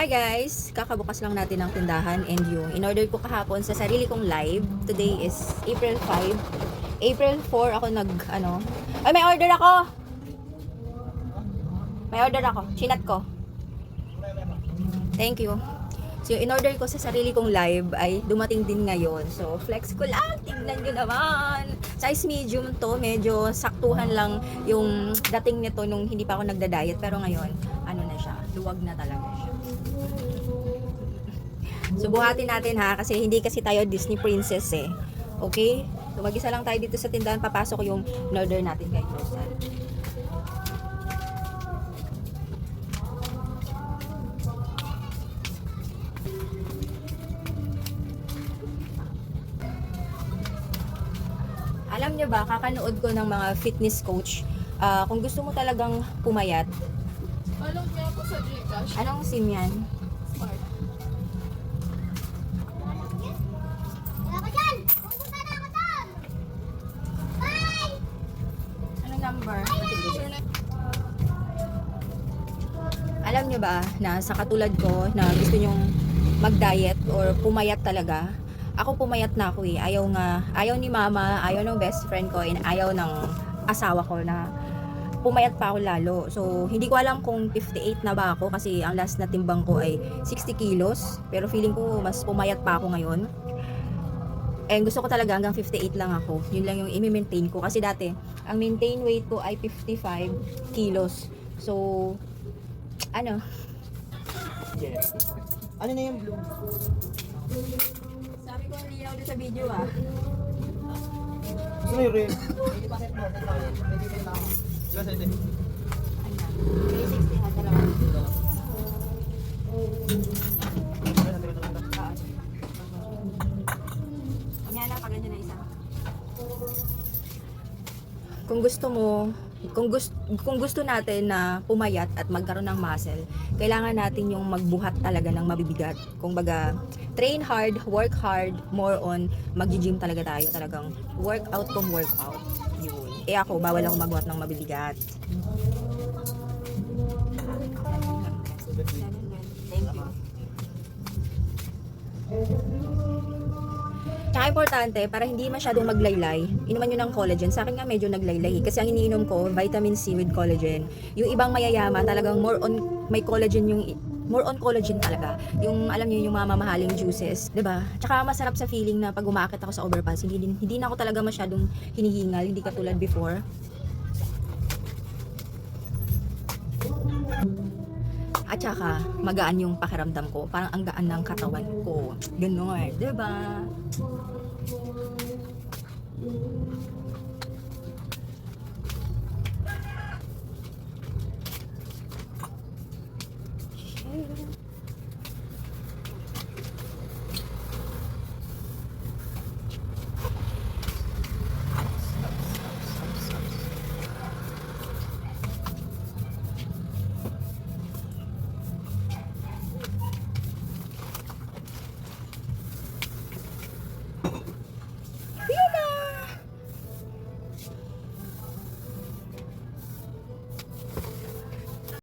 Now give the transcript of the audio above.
Hi guys! Kakabukas lang natin ng tindahan and yung in-order ko kahapon sa sarili kong live. Today is April 5. April 4 ako Ay, may order ako! May order ako. Chinat ko. Thank you. So, yung in-order ko sa sarili kong live ay dumating din ngayon. So, flex ko lang. Tingnan nyo naman. Size medium to. Medyo saktuhan lang yung dating nito nung hindi pa ako nagda-diet. Pero ngayon, ano na siya. Luwag na talaga siya. So, buhatin natin ha. Kasi hindi kasi tayo Disney princess eh. Okay? So, mag-isa lang tayo dito sa tindahan. Papasok yung in-order natin kay Crystal. Alam nyo ba, kakanood ko ng mga fitness coach, kung gusto mo talagang pumayat. Follow niya ako sa Gcash. Anong SIM yan? Smart. Anong number? Alam nyo ba na sa katulad ko na gusto nyong mag-diet or pumayat talaga, ako pumayat na ako eh. Ayaw ni mama, ayaw ng best friend ko, and ayaw ng asawa ko na pumayat pa ako lalo. So, hindi ko alam kung 58 na ba ako kasi ang last na timbang ko ay 60 kilos. Pero feeling ko mas pumayat pa ako ngayon. And gusto ko talaga hanggang 58 lang ako. Yun lang yung i-maintain ko. Kasi dati, ang maintain weight ko ay 55 kilos. So, ano? Yes. Ano na yung blue? Sabi ko hindi ako sa video ah. Gusto mo yung red? Hindi pa set mo. Pwede din lang. Diba set eh? 360 ha, dalawa. Kanya lang, pag ganyan na isa. Kung gusto natin na pumayat at magkaroon ng muscle, kailangan natin yung magbuhat talaga ng mabibigat. Kung baga, train hard, work hard, more on mag-gym talaga tayo. Talagang workout kung workout. Yun. Eh ako, bawal ako magbuhat ng mabibigat. Thank you. Tsaka importante, para hindi masyadong maglaylay, inuman nyo ng collagen. Sa akin nga medyo naglaylay. Kasi ang iniinom ko, vitamin C with collagen. Yung ibang mayayaman, talagang more on, may collagen more on collagen talaga. Yung, alam niyo yung mga mamahaling juices. 'Di ba? Tsaka masarap sa feeling na pag umaakit ako sa overpass, hindi na ako talaga masyadong hinihingal, hindi katulad before. At saka, magaan yung pakiramdam ko. Parang ang gaan ng katawan ko. Ganun, 'di ba?